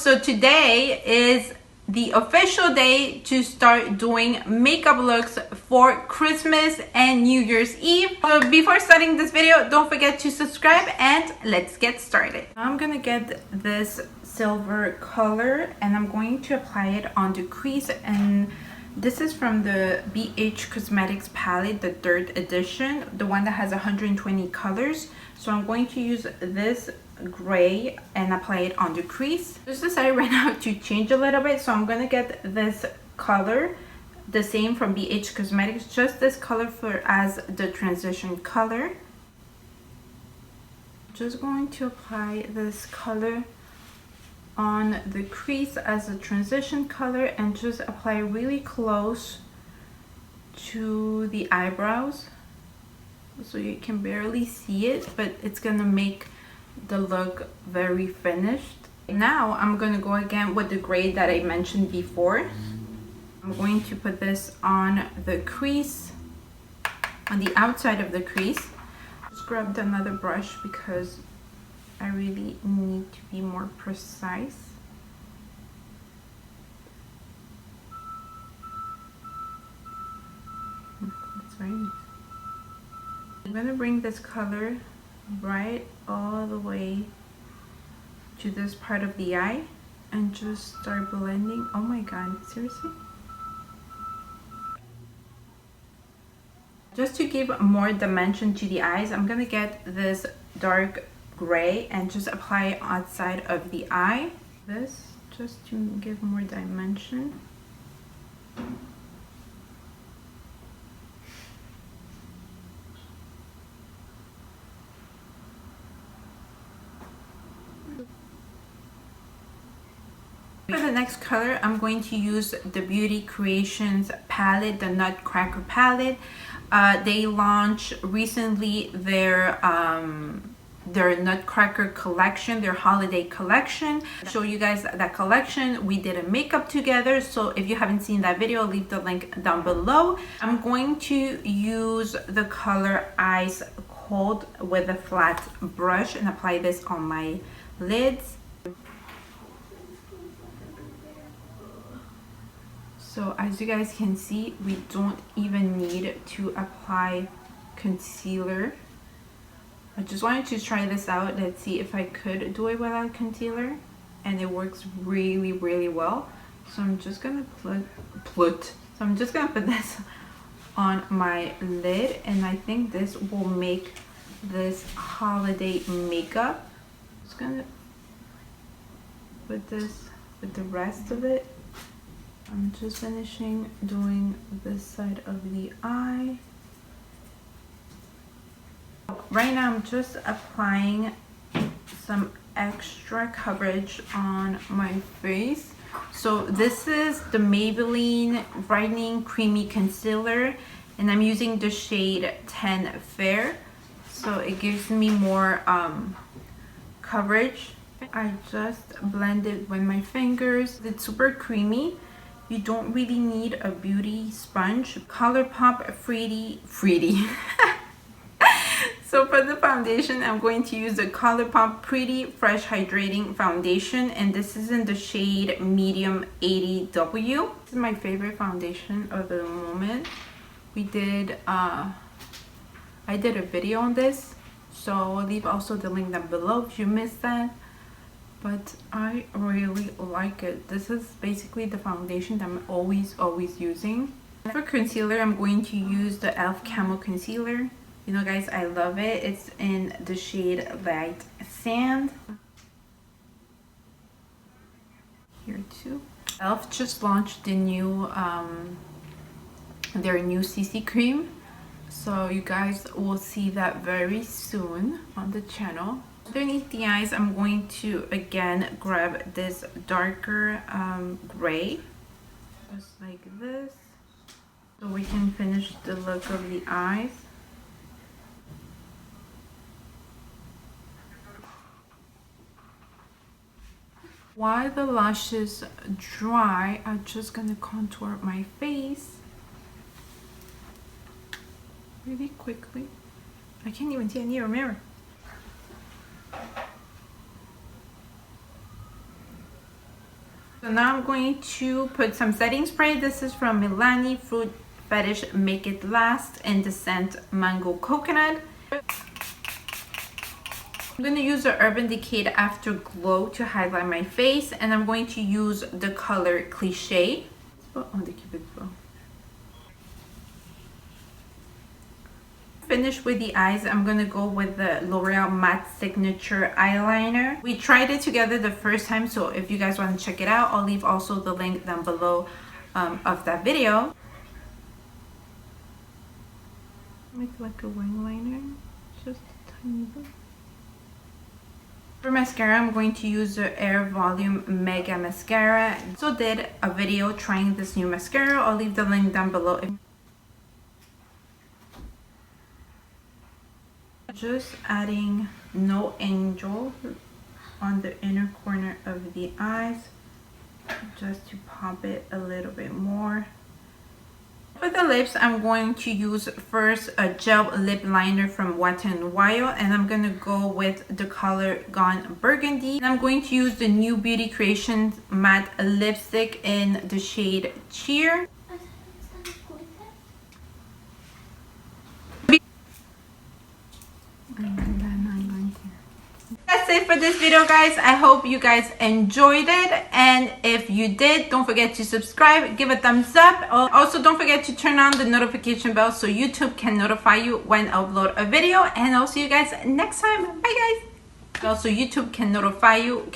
So today is the official day to start doing makeup looks for Christmas and New Year's Eve. So before starting this video, don't forget to subscribe and let's get started. I'm gonna get this silver color and I'm going to apply it on the crease, and this is from the BH Cosmetics palette, the 3rd edition, the one that has 120 colors. So I'm going to use this gray and apply it on the crease. Just decided right now to change a little bit, so I'm gonna get this color, the same from BH Cosmetics, just this color for as the transition color. Just going to apply this color on the crease as a transition color and just apply really close to the eyebrows so you can barely see it, but it's gonna make the look very finished. Now I'm gonna go again with the gray that I mentioned before. I'm going to put this on the crease, on the outside of the crease. Just grabbed another brush because I really need to be more precise. That's very nice. I'm gonna bring this color right all the way to this part of the eye and just start blending. Oh my god, seriously? Just to give more dimension to the eyes, I'm gonna get this dark gray and just apply it outside of the eye. This just to give more dimension. For the next color, I'm going to use the Beauty Creations palette, the Nutcracker palette. They launched recently their Nutcracker collection, their holiday collection. I'll show you guys that collection. We did a makeup together, so if you haven't seen that video, I'll leave the link down below. I'm going to use the color Ice Cold with a flat brush and apply this on my lids. So as you guys can see, we don't even need to apply concealer. I just wanted to try this out. Let's see if I could do it without concealer, and it works really, really well. So I'm just gonna put this on my lid, and I think this will make this holiday makeup. Just gonna put this with the rest of it. I'm just finishing doing this side of the eye. Right now I'm just applying some extra coverage on my face. So this is the Maybelline Brightening Creamy Concealer, and I'm using the shade 10 Fair. So it gives me more coverage. I just blend it with my fingers. It's super creamy. You don't really need a beauty sponge. ColourPop Fruity. So for the foundation, I'm going to use the ColourPop Pretty Fresh Hydrating Foundation, and this is in the shade Medium 80W. This is my favorite foundation of the moment. I did a video on this, so I'll leave also the link down below if you missed that. But I really like it. This is basically the foundation that I'm always using. For concealer, I'm going to use the e.l.f. Camo Concealer. You know guys, I love it. It's in the shade Light Sand. Here too. e.l.f. just launched the new their new CC cream. So you guys will see that very soon on the channel. Underneath the eyes, I'm going to again grab this darker gray, just like this, so we can finish the look of the eyes. While the lashes dry, I'm just gonna contour my face really quickly. I can't even see, I need a mirror. So now I'm going to put some setting spray. This is from Milani Fruit Fetish Make It Last in the scent Mango Coconut. I'm going to use the Urban Decay Afterglow to highlight my face, and I'm going to use the color Cliché. Oh, the Cupid's bow. Finish with the eyes. I'm going to go with the L'Oreal Matte Signature Eyeliner. We tried it together the first time, so if you guys want to check it out, I'll leave also the link down below of that video. Make like a wing liner, just a tiny bit. For mascara, I'm going to use the Air Volume Mega Mascara. I also did a video trying this new mascara. I'll leave the link down below. Just adding No Angel on the inner corner of the eyes, just to pop it a little bit more. For the lips, I'm going to use first a gel lip liner from Wet n Wild, and I'm going to go with the color Gone Burgundy. And I'm going to use the new Beauty Creations matte lipstick in the shade Cheer. That's it for this video, guys. I hope you guys enjoyed it, and if you did, don't forget to subscribe, give a thumbs up. Also, don't forget to turn on the notification bell so YouTube can notify you when I upload a video, and I'll see you guys next time. Bye, guys. Also, YouTube can notify you